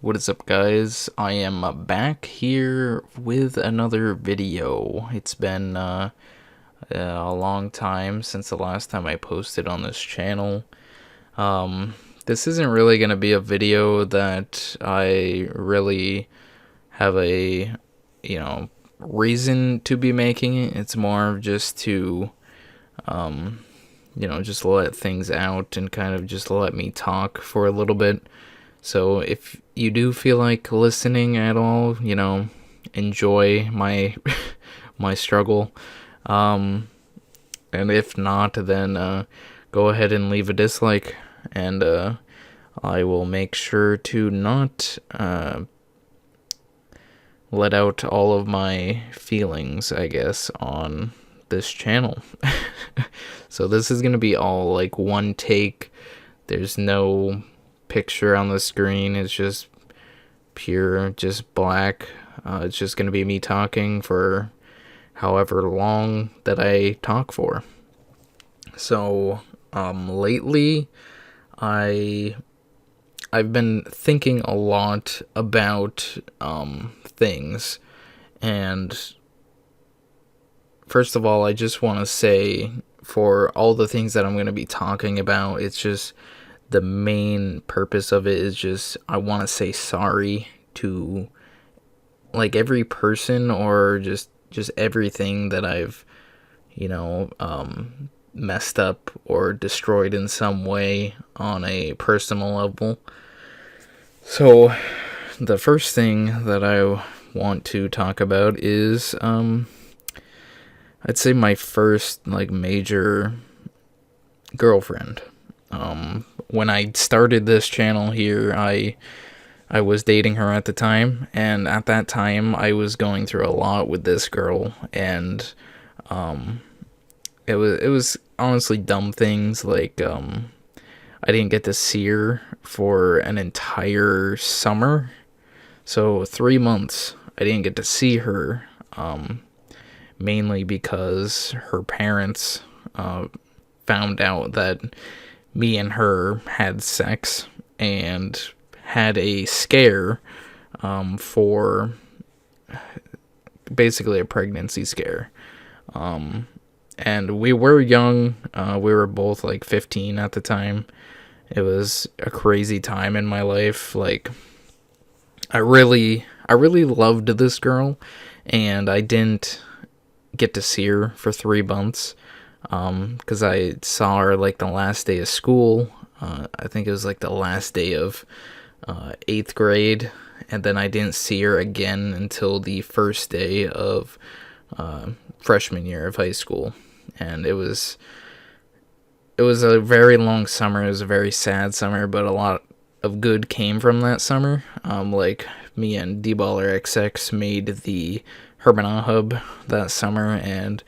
What is up, guys? I am back here with another video. It's been a long time since the last time I posted on this channel. This isn't really going to be a video that I really have a, reason to be making it. It's more of just to, just let things out and kind of just let me talk for a little bit. So if you do feel like listening at all, enjoy my my struggle. Um, and if not, then go ahead and leave a dislike, and I will make sure to not let out all of my feelings, I guess, on this channel. So this is gonna be all like one take. There's no picture on the screen. It's just pure, just black. It's just gonna be me talking for however long that I talk for. So lately I've been thinking a lot about things, and first of all, I just want to say, for all the things that I'm going to be talking about, it's just the main purpose of it is just I want to say sorry to like every person, or just everything that I've messed up or destroyed in some way on a personal level. So the first thing that I want to talk about is I'd say my first like major girlfriend. When I started this channel here, I was dating her at the time, and at that time I was going through a lot with this girl, and it was honestly dumb things like I didn't get to see her for an entire summer. So 3 months I didn't get to see her, mainly because her parents found out that me and her had sex and had a scare for basically a pregnancy scare. And we were young. We were both like 15 at the time. It was a crazy time in my life. Like, I really loved this girl, and I didn't get to see her for 3 months. Because I saw her like the last day of school. I think it was like the last day of 8th grade, and then I didn't see her again until the first day of freshman year of high school. And it was a very long summer. It was a very sad summer, but a lot of good came from that summer. Like, me and D-Baller XX made the Hermanah Hub that summer, and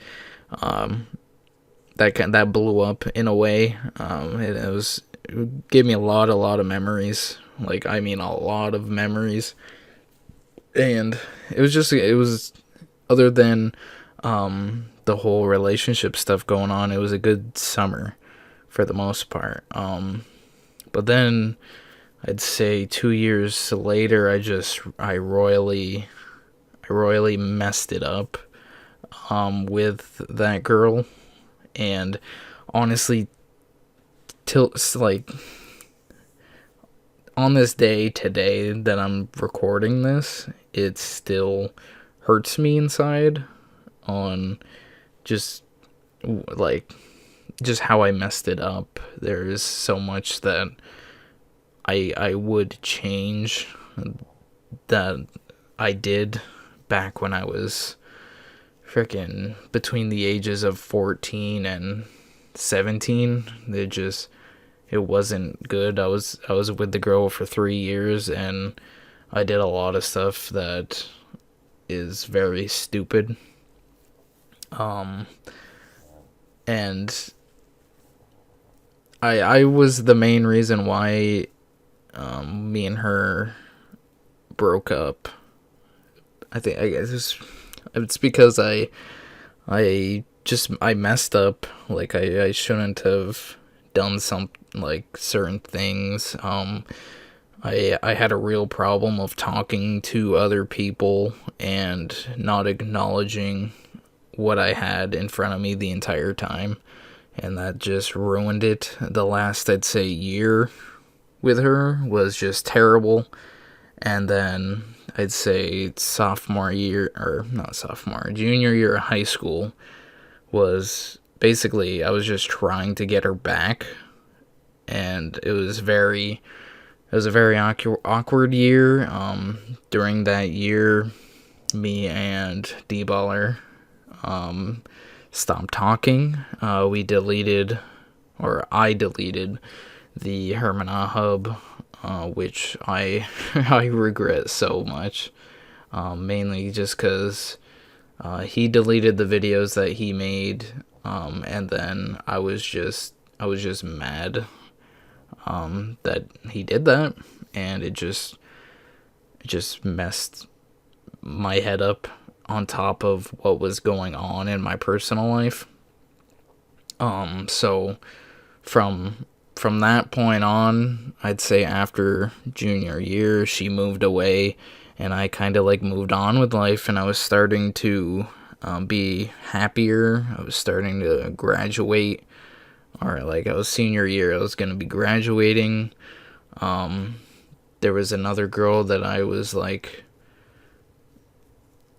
that blew up in a way. It gave me a lot of memories. Like, I mean, a lot of memories. And it was other than the whole relationship stuff going on, it was a good summer for the most part. But then I'd say 2 years later, I royally messed it up with that girl. And honestly, till like on this day today that I'm recording this, it still hurts me inside on just how I messed it up. There is so much that I would change that I did back when I was freaking between the ages of 14 and 17. It wasn't good. I was with the girl for 3 years, and I did a lot of stuff that is very stupid. And I was the main reason why me and her broke up. I guess it's because I messed up. Like, I shouldn't have done some like certain things. I had a real problem of talking to other people and not acknowledging what I had in front of me the entire time. And that just ruined it. The last, I'd say, year with her was just terrible. And then I'd say sophomore year, or not sophomore, junior year of high school was basically, I was just trying to get her back. And it was a very awkward year. During that year, me and D-Baller stopped talking. I deleted the Hermana Hub, which I I regret so much. Mainly just because he deleted the videos that he made, and then I was just mad that he did that, and it just messed my head up on top of what was going on in my personal life. So from that point on, I'd say after junior year, she moved away, and I kind of like moved on with life, and I was starting to be happier. I was starting to graduate, or like I was senior year, I was gonna be graduating. There was another girl that I was like,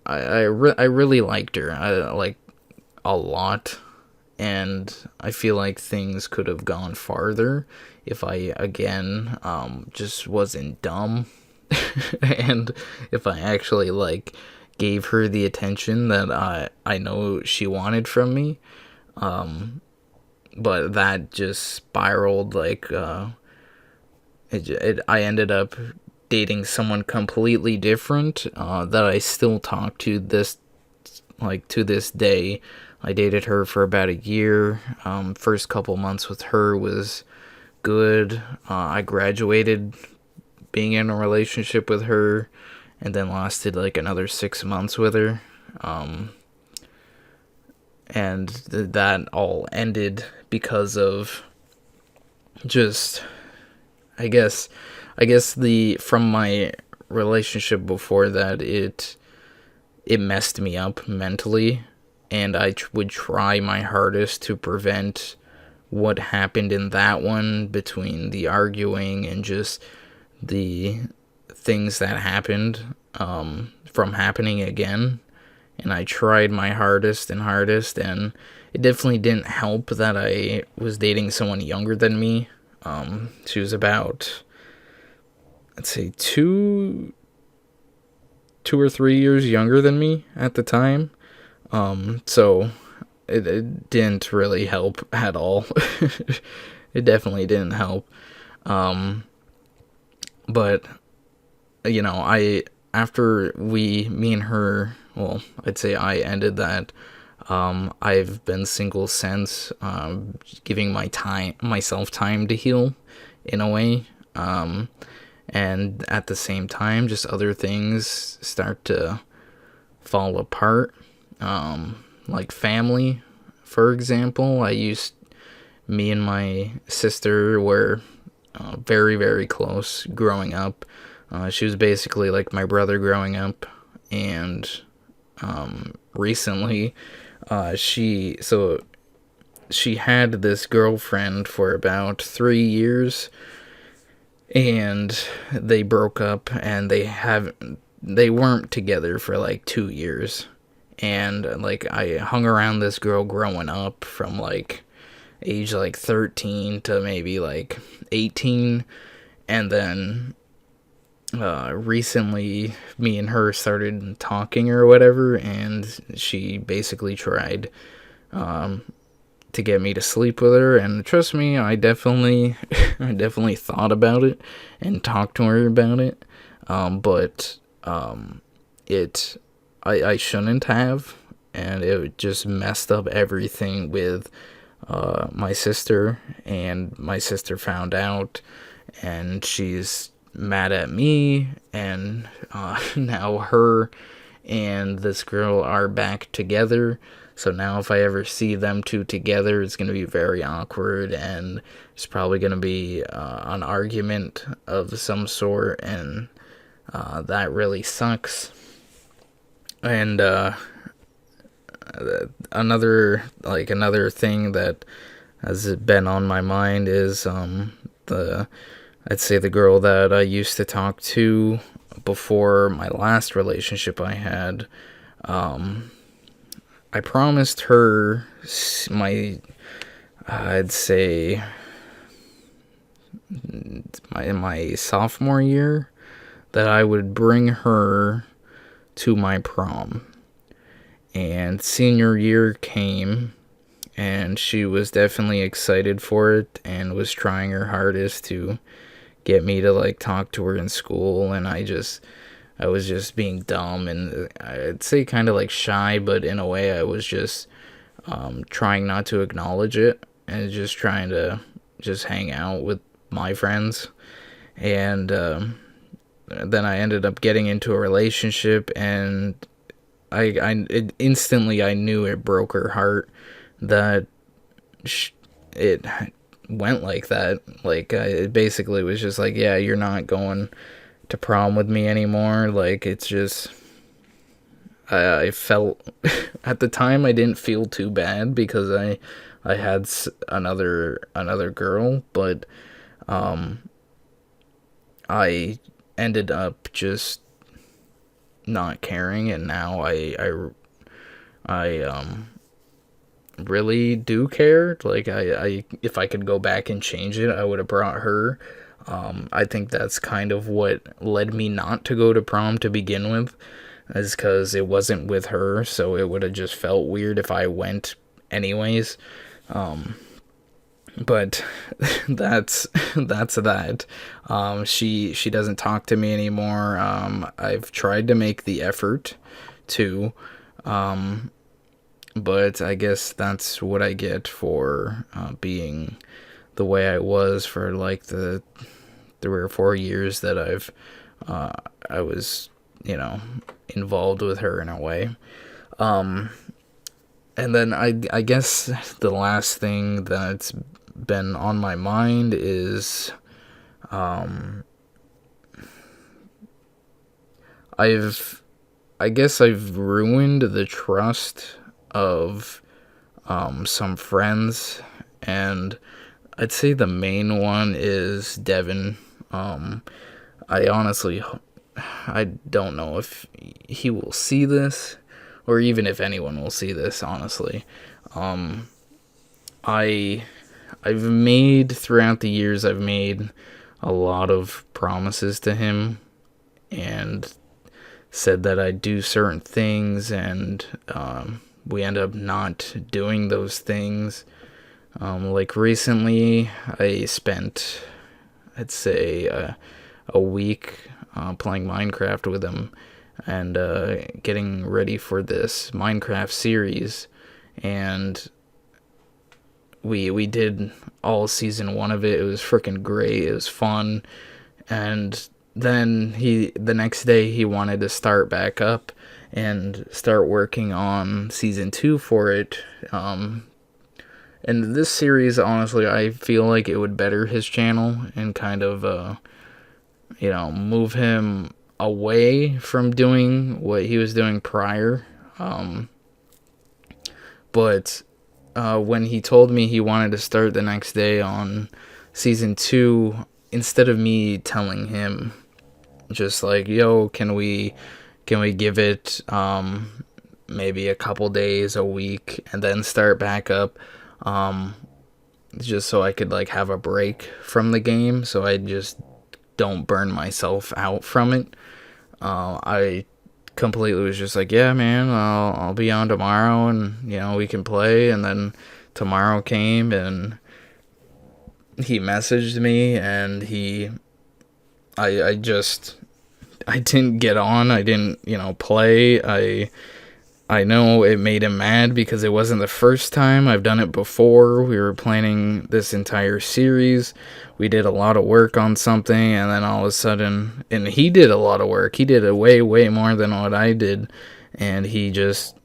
I really liked her. I like a lot, and I feel like things could have gone farther if I again just wasn't dumb, and if I actually like gave her the attention that I know she wanted from me. But that just spiraled like I ended up dating someone completely different that I still talk to to this day. I dated her for about a year. First couple months with her was good. I graduated being in a relationship with her, and then lasted like another 6 months with her. And that all ended because of just, I guess from my relationship before that, it messed me up mentally, and I would try my hardest to prevent what happened in that one, between the arguing and just the things that happened from happening again. And I tried my hardest, and it definitely didn't help that I was dating someone younger than me. She was about, I'd say, 2 or 3 years younger than me at the time. So it didn't really help at all. It definitely didn't help. But, you know, after me and her, well, I'd say I ended that. I've been single since, giving myself time to heal, in a way. And at the same time, just other things start to fall apart. Like family, for example. Me and my sister were very, very close growing up. She was basically like my brother growing up, and recently, she had this girlfriend for about 3 years, and they broke up, and they weren't together for like 2 years. And like I hung around this girl growing up from like age like 13 to maybe like 18, and then recently me and her started talking or whatever, and she basically tried to get me to sleep with her. And trust me, I definitely thought about it and talked to her about it, but I shouldn't have, and it just messed up everything with my sister, and my sister found out, and she's mad at me, and now her and this girl are back together. So now if I ever see them two together, it's going to be very awkward, and it's probably going to be an argument of some sort, and that really sucks. And another thing that has been on my mind is I'd say the girl that I used to talk to before my last relationship I had. I promised her I'd say my sophomore year that I would bring her to my prom. And senior year came, and she was definitely excited for it and was trying her hardest to get me to like talk to her in school, and I was just being dumb, and I'd say kind of like shy, but in a way I was just trying not to acknowledge it and just trying to just hang out with my friends. And then I ended up getting into a relationship, and instantly I knew it broke her heart that it went like that. Like, it basically was just like, yeah, you're not going to prom with me anymore. Like, it's just, I felt, at the time I didn't feel too bad because I had another girl, but I ended up just not caring, and now I really do care. Like, I if I could go back and change it, I would have brought her. I think that's kind of what led me not to go to prom to begin with, is because it wasn't with her, so it would have just felt weird if I went anyways. But that's that. She doesn't talk to me anymore. I've tried to make the effort to, but I guess that's what I get for being the way I was for like the 3 or 4 years that I was, involved with her in a way. And then I guess the last thing that's been on my mind is I've ruined the trust of some friends, and I'd say the main one is Devin. I honestly, I don't know if he will see this, or even if anyone will see this, honestly. I've made, throughout the years, I've made a lot of promises to him, and said that I'd do certain things, and we end up not doing those things. Like recently, I spent, I'd say, a week playing Minecraft with him, and getting ready for this Minecraft series, and we did all season 1 of it. It was freaking great. It was fun. And then the next day he wanted to start back up and start working on season 2 for it. And this series, honestly, I feel like it would better his channel and kind of move him away from doing what he was doing prior. But when he told me he wanted to start the next day on season 2, instead of me telling him just like, yo, can we give it maybe a couple days, a week, and then start back up, just so I could like have a break from the game, so I just don't burn myself out from it. I completely was just like, yeah, man, I'll be on tomorrow, and we can play. And then tomorrow came, and he messaged me, and I didn't get on. I didn't play. I know it made him mad because it wasn't the first time. I've done it before. We were planning this entire series. We did a lot of work on something, and then all of a sudden, and he did a lot of work. He did it way, way more than what I did, and he just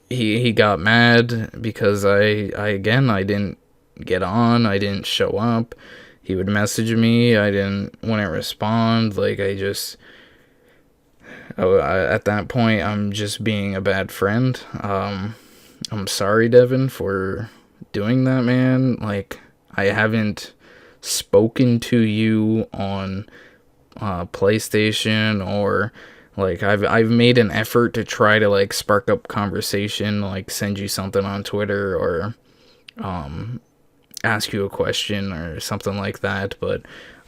he got mad because I didn't get on, I didn't show up. He would message me, wouldn't respond. Like, at that point, I'm just being a bad friend. I'm sorry, Devin, for doing that, man. Like, I haven't spoken to you on PlayStation, or like I've made an effort to try to like spark up conversation, like send you something on Twitter, or ask you a question or something like that. But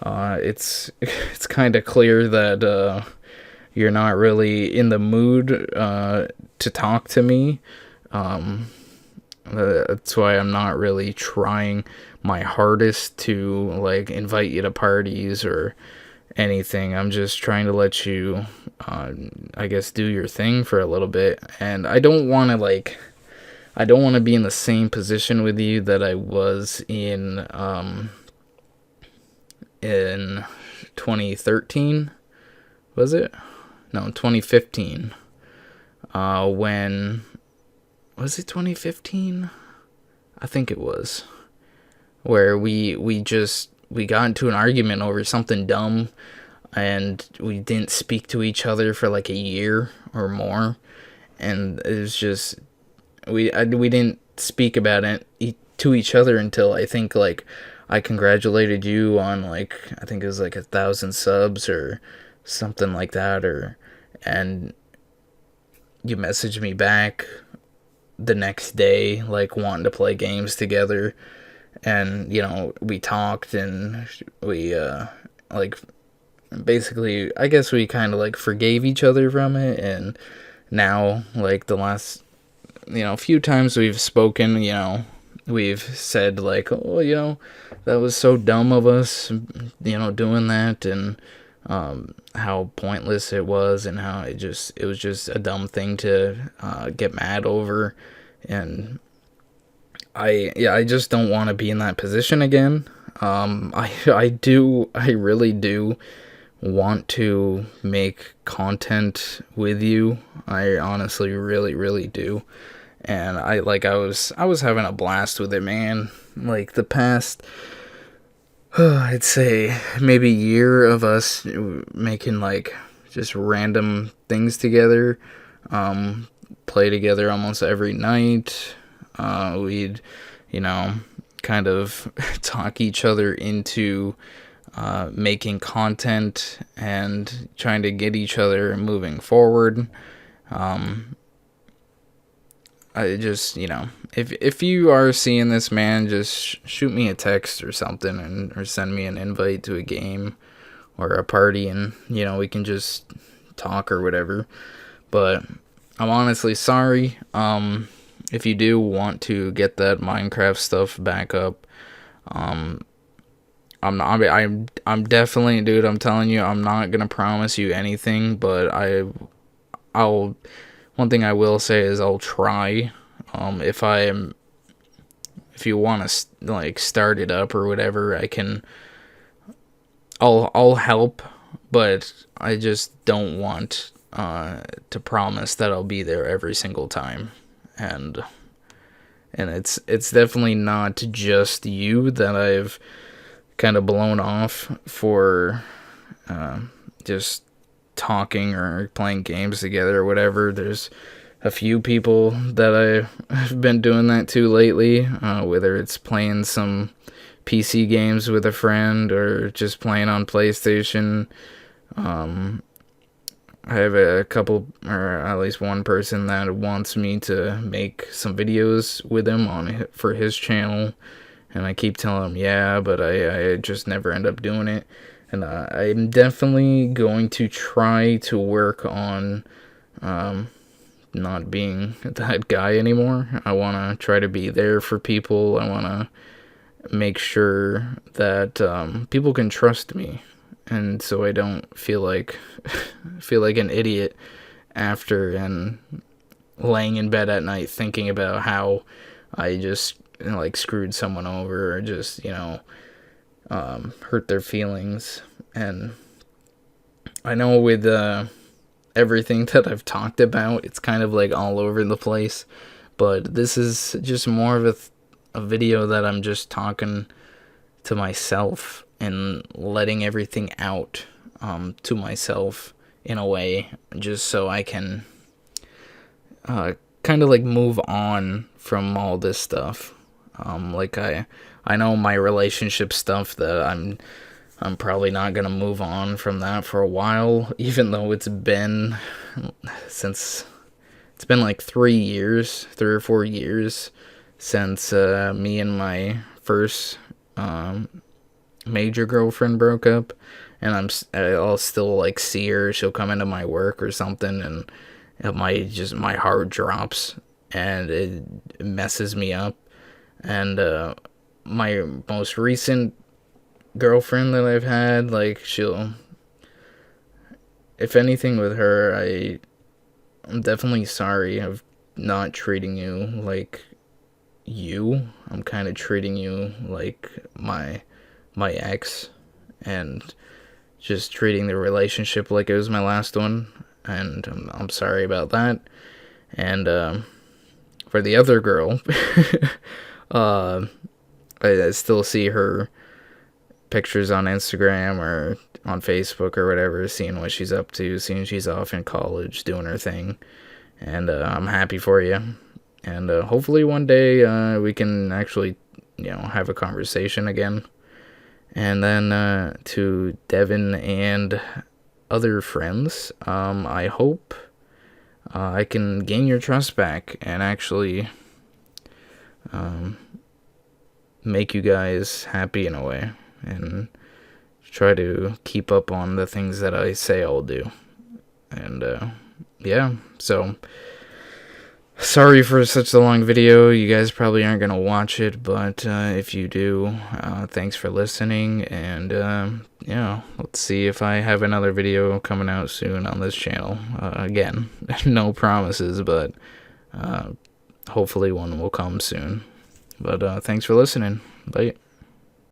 it's kind of clear that you're not really in the mood to talk to me. That's why I'm not really trying my hardest to like invite you to parties or anything. I'm just trying to let you, I guess, do your thing for a little bit. And I don't want to be in the same position with you that I was in 2013. Was it? No, 2015. When was it 2015? I think it was. Where we got into an argument over something dumb, and we didn't speak to each other for like a year or more, and it was just we didn't speak about it to each other until I think like I congratulated you on like I think it was like 1,000 subs or something like that, and you messaged me back the next day like wanting to play games together. And, you know, we talked, and we, like, basically, I guess we kind of, like, forgave each other from it, and now, like, the last, few times we've spoken, we've said, like, oh, that was so dumb of us, doing that, and, how pointless it was, and how it was just a dumb thing to, get mad over, and I just don't want to be in that position again. I really do want to make content with you. I honestly really, really do. And I was having a blast with it, man. Like the past, I'd say maybe year of us making like just random things together. Play together almost every night. We'd, kind of talk each other into making content and trying to get each other moving forward. I just, if you are seeing this, man, just shoot me a text or something, or send me an invite to a game or a party, and, we can just talk or whatever. But I'm honestly sorry. If you do want to get that Minecraft stuff back up, I'm definitely, dude, I'm telling you, I'm not gonna promise you anything, but one thing I will say is I'll try. If you want to like start it up or whatever, I'll help, but I just don't want to promise that I'll be there every single time. And it's definitely not just you that I've kind of blown off for just talking or playing games together or whatever. There's a few people that I've been doing that to lately, whether it's playing some PC games with a friend or just playing on PlayStation. I have a couple, or at least one person that wants me to make some videos with him for his channel, and I keep telling him yeah, but I just never end up doing it. And I'm definitely going to try to work on not being that guy anymore. I want to try to be there for people. I want to make sure that people can trust me, and so I don't feel like an idiot after and laying in bed at night thinking about how I just like screwed someone over, or just hurt their feelings. And I know with everything that I've talked about. It's kind of like all over the place, but this is just more of a video that I'm just talking to myself and letting everything out to myself in a way, just so I can kind of like move on from all this stuff. Like I know my relationship stuff, that I'm probably not gonna move on from that for a while, even though it's been like 3 or 4 years since me and my first major girlfriend broke up, and I'll still like see her. She'll come into my work or something, and my heart drops, and it messes me up. And my most recent girlfriend that I've had, like, if anything with her, I'm definitely sorry of not treating you like you. I'm kind of treating you like my ex, and just treating the relationship like it was my last one, and I'm sorry about that. And for the other girl, I still see her pictures on Instagram or on Facebook or whatever, seeing what she's up to, seeing she's off in college doing her thing, and I'm happy for you. And hopefully one day we can actually, have a conversation again. And then to Devin and other friends, I hope I can gain your trust back and actually make you guys happy in a way, and try to keep up on the things that I say I'll do. And yeah, so sorry for such a long video. You guys probably aren't gonna watch it, but if you do, thanks for listening. And yeah, let's see if I have another video coming out soon on this channel. Again, no promises, but hopefully one will come soon. But thanks for listening. Bye.